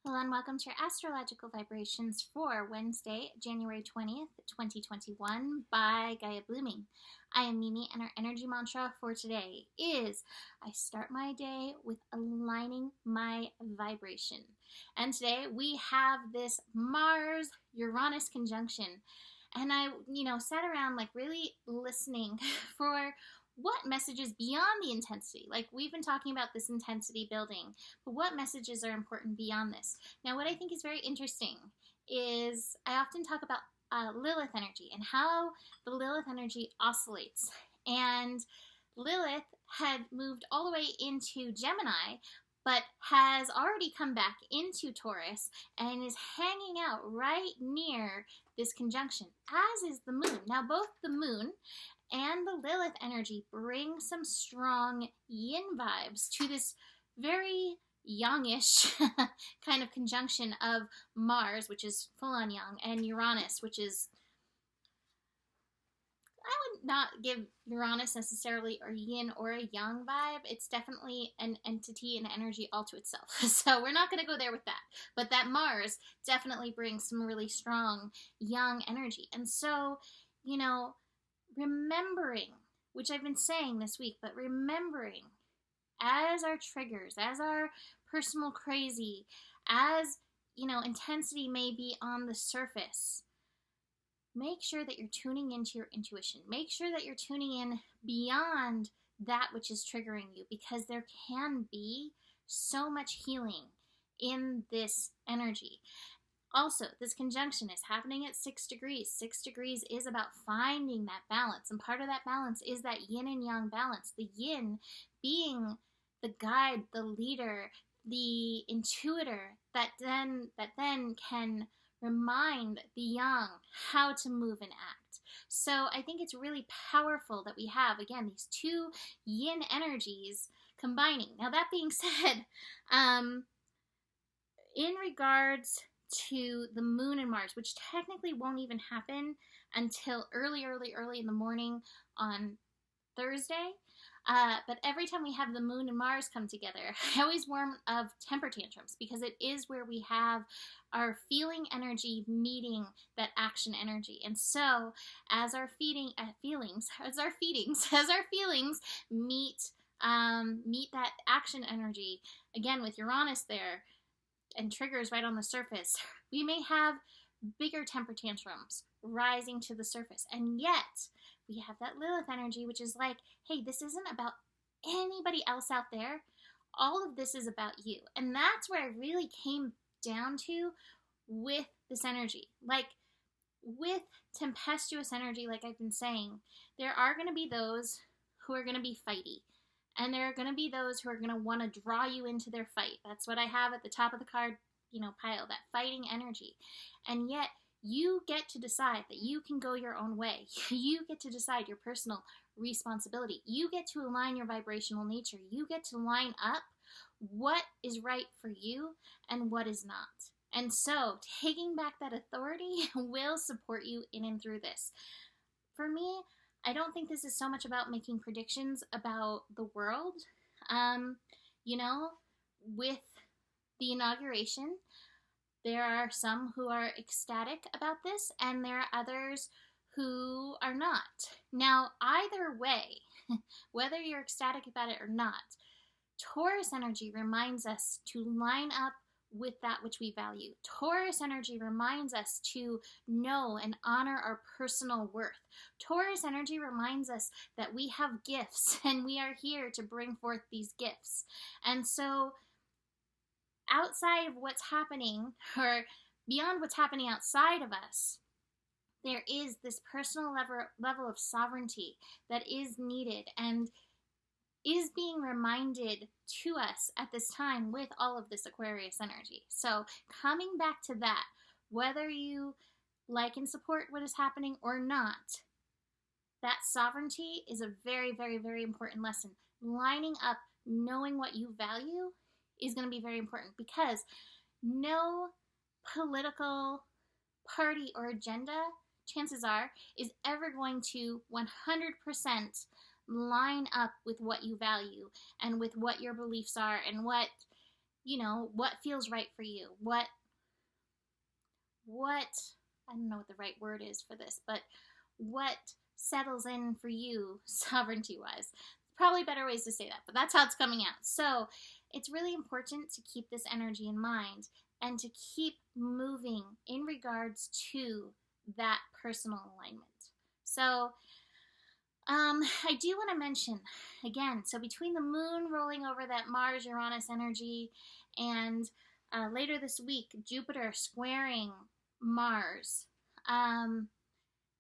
Hello and welcome to your astrological vibrations for Wednesday, January 20th, 2021 by Gaia Blooming. I am Mimi, and our energy mantra for today is I start my day with aligning my vibration. And today we have this Mars-Uranus conjunction. And I, sat around like really listening for what messages beyond the intensity, like we've been talking about this intensity building, but what messages are important beyond this? Now, what I think is very interesting is I often talk about Lilith energy and how the Lilith energy oscillates. And Lilith had moved all the way into Gemini, but has already come back into Taurus and is hanging out right near this conjunction, as is the moon. Now, both the moon and the Lilith energy bring some strong yin vibes to this very youngish kind of conjunction of Mars, which is full-on young, and Uranus, which is, I would not give Uranus necessarily a yin or a yang vibe. It's definitely an entity and energy all to itself. So we're not going to go there with that. But that Mars definitely brings some really strong young energy. And so, remembering, which I've been saying this week, but remembering as our triggers, as our personal crazy, as, intensity may be on the surface, make sure that you're tuning into your intuition. Make sure that you're tuning in beyond that which is triggering you, because there can be so much healing in this energy. Also, this conjunction is happening at 6 degrees. 6 degrees is about finding that balance. And part of that balance is that yin and yang balance. The yin being the guide, the leader, the intuitor that then can remind the yang how to move and act. So I think it's really powerful that we have, again, these two yin energies combining. Now, that being said, in regards to the moon and Mars, which technically won't even happen until early in the morning on Thursday. But every time we have the moon and Mars come together, I always warn of temper tantrums, because it is where we have our feeling energy meeting that action energy. And so as our feelings meet that action energy, again with Uranus there, and triggers right on the surface, we may have bigger temper tantrums rising to the surface. And yet, we have that Lilith energy, which is like, hey, this isn't about anybody else out there. All of this is about you. And that's where I really came down to with this energy. Like, with tempestuous energy, like I've been saying, there are going to be those who are going to be fighty. And there are going to be those who are going to want to draw you into their fight. That's what I have at the top of the card, pile, that fighting energy. And yet, you get to decide that you can go your own way. You get to decide your personal responsibility. You get to align your vibrational nature. You get to line up what is right for you and what is not. And so, taking back that authority will support you in and through this. For me, I don't think this is so much about making predictions about the world. With the inauguration, there are some who are ecstatic about this, and there are others who are not. Now, either way, whether you're ecstatic about it or not, Taurus energy reminds us to line up with that which we value. Taurus energy reminds us to know and honor our personal worth. Taurus energy reminds us that we have gifts and we are here to bring forth these gifts. And so, outside of what's happening, or beyond what's happening outside of us, there is this personal level of sovereignty that is needed and is being reminded to us at this time with all of this Aquarius energy. So coming back to that, whether you like and support what is happening or not, that sovereignty is a very, very, very important lesson. Lining up, knowing what you value is going to be very important, because no political party or agenda, chances are, is ever going to 100% line up with what you value and with what your beliefs are and what, what feels right for you, I don't know what the right word is for this, but what settles in for you sovereignty wise. Probably better ways to say that, but that's how it's coming out. So it's really important to keep this energy in mind and to keep moving in regards to that personal alignment. So I do want to mention again, so between the moon rolling over that Mars Uranus energy and later this week Jupiter squaring Mars,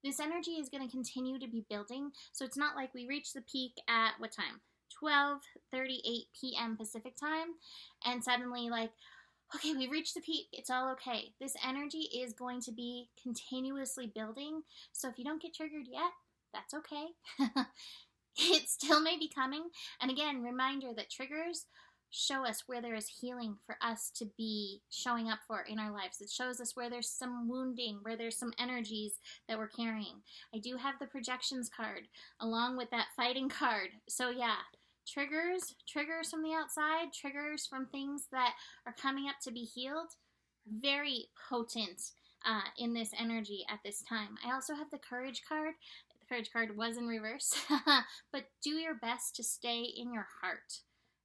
this energy is going to continue to be building. So it's not like we reach the peak at what time? 12:38 p.m. Pacific time, and suddenly like, okay, we reached the peak, it's all okay. This energy is going to be continuously building. So if you don't get triggered yet, that's okay. It still may be coming. And again, reminder that triggers show us where there is healing for us to be showing up for in our lives. It shows us where there's some wounding, where there's some energies that we're carrying. I do have the projections card along with that fighting card. So yeah, triggers from the outside, triggers from things that are coming up to be healed, very potent in this energy at this time. I also have the courage card. The courage card was in reverse, but do your best to stay in your heart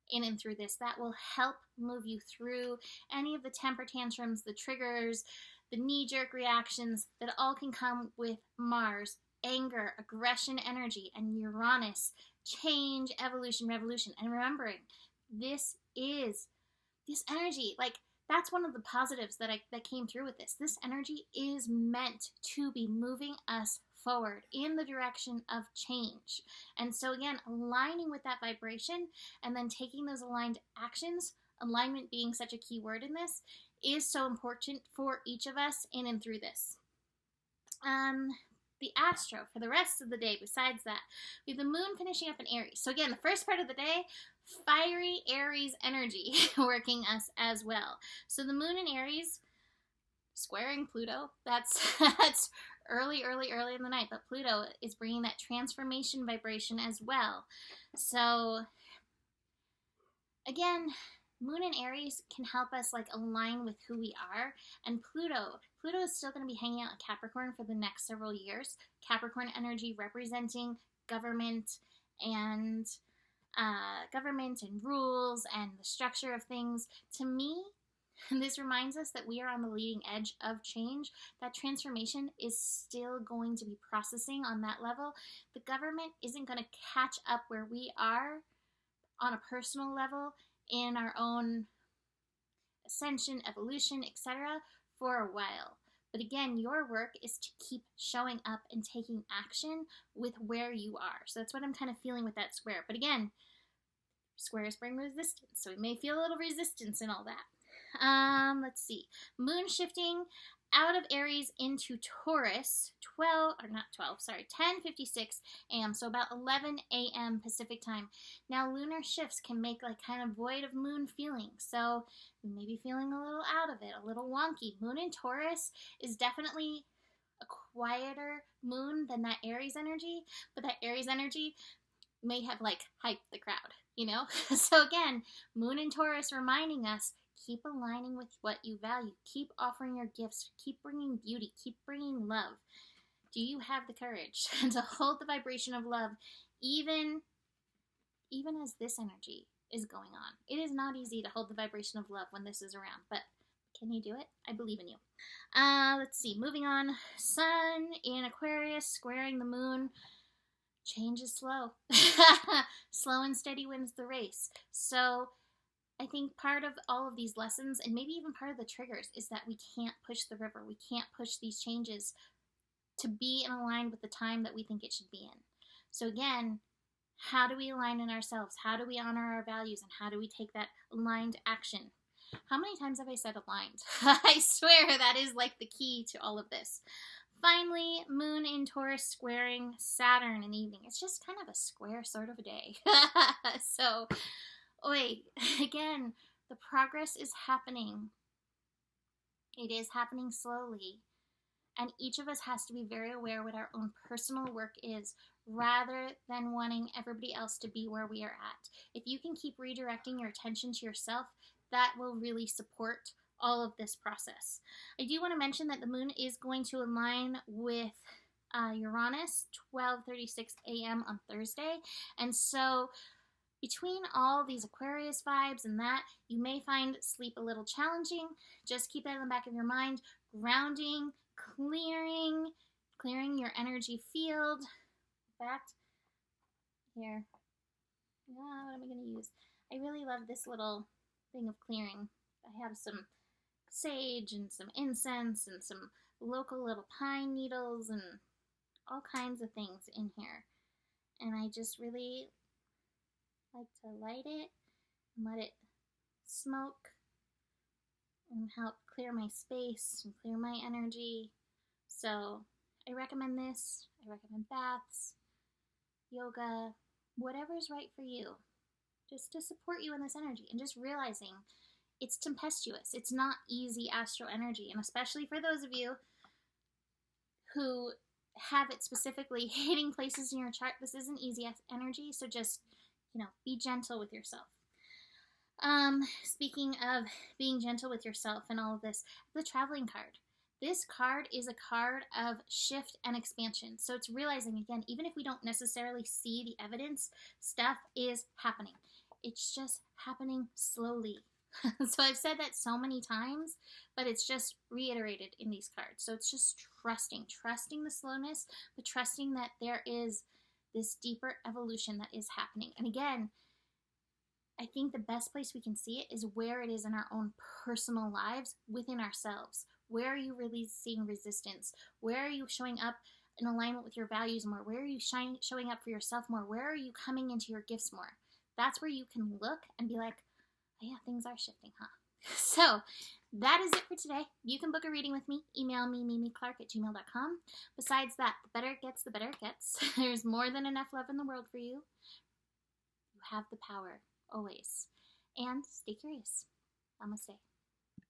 in and through this. That will help move you through any of the temper tantrums, the triggers, the knee-jerk reactions that all can come with Mars, anger, aggression energy, and Uranus, change, evolution, revolution. And remembering, this energy, like, that's one of the positives that came through with this. This energy is meant to be moving us forward in the direction of change. And so again, aligning with that vibration and then taking those aligned actions, alignment being such a key word in this, is so important for each of us in and through this. The astro for the rest of the day, besides that, we have the moon finishing up in Aries. So again, the first part of the day, fiery Aries energy working us as well. So the moon in Aries squaring Pluto, that's early in the night, but Pluto is bringing that transformation vibration as well. So again, moon in Aries can help us like align with who we are, and Pluto is still going to be hanging out in Capricorn for the next several years. Capricorn energy representing government and rules and the structure of things. To me, this reminds us that we are on the leading edge of change. That transformation is still going to be processing on that level. The government isn't going to catch up where we are on a personal level in our own ascension, evolution, etc. for a while. But again, your work is to keep showing up and taking action with where you are. So that's what I'm kind of feeling with that square. But again, squares bring resistance, so we may feel a little resistance and all that. Let's see. Moon shifting out of Aries into Taurus, 10:56 a.m., so about 11 a.m. Pacific time. Now, lunar shifts can make like kind of void of moon feeling, so we may be feeling a little out of it, a little wonky. Moon in Taurus is definitely a quieter moon than that Aries energy, but that Aries energy may have like hyped the crowd, you know? So again, moon in Taurus reminding us, keep aligning with what you value. Keep offering your gifts. Keep bringing beauty. Keep bringing love. Do you have the courage to hold the vibration of love even as this energy is going on? It is not easy to hold the vibration of love when this is around, but can you do it? I believe in you. Let's see. Moving on. Sun in Aquarius squaring the moon. Change is slow. Slow and steady wins the race. So I think part of all of these lessons, and maybe even part of the triggers, is that we can't push the river. We can't push these changes to be in aligned with the time that we think it should be in. So again, how do we align in ourselves? How do we honor our values? And how do we take that aligned action? How many times have I said aligned? I swear that is like the key to all of this. Finally, moon in Taurus squaring Saturn in the evening. It's just kind of a square sort of a day. So, again, the progress is happening. It is happening slowly. And each of us has to be very aware what our own personal work is, rather than wanting everybody else to be where we are at. If you can keep redirecting your attention to yourself, that will really support all of this process. I do want to mention that the moon is going to align with Uranus 12:36 a.m. on Thursday, and so between all these Aquarius vibes and that, you may find sleep a little challenging. Just keep that in the back of your mind. Grounding, clearing your energy field. In fact, here, what am I going to use? I really love this little thing of clearing. I have some sage and some incense and some local little pine needles and all kinds of things in here. And I just really like to light it and let it smoke and help clear my space and clear my energy. So I recommend this. I recommend baths, yoga, whatever's right for you, just to support you in this energy, and just realizing it's tempestuous. It's not easy astro energy, and especially for those of you who have it specifically hitting places in your chart, this isn't easy energy, so just, be gentle with yourself. Speaking of being gentle with yourself and all of this, the traveling card. This card is a card of shift and expansion. So it's realizing, again, even if we don't necessarily see the evidence, stuff is happening. It's just happening slowly. So I've said that so many times, but it's just reiterated in these cards. So it's just trusting the slowness, but trusting that there is this deeper evolution that is happening. And again, I think the best place we can see it is where it is in our own personal lives, within ourselves. Where are you really seeing resistance? Where are you showing up in alignment with your values more? Where are you showing up for yourself more? Where are you coming into your gifts more? That's where you can look and be like, oh yeah, things are shifting, huh? So that is it for today. You can book a reading with me. Email me, mimiclark@gmail.com. Besides that, the better it gets, the better it gets. There's more than enough love in the world for you. You have the power, always. And stay curious. Namaste.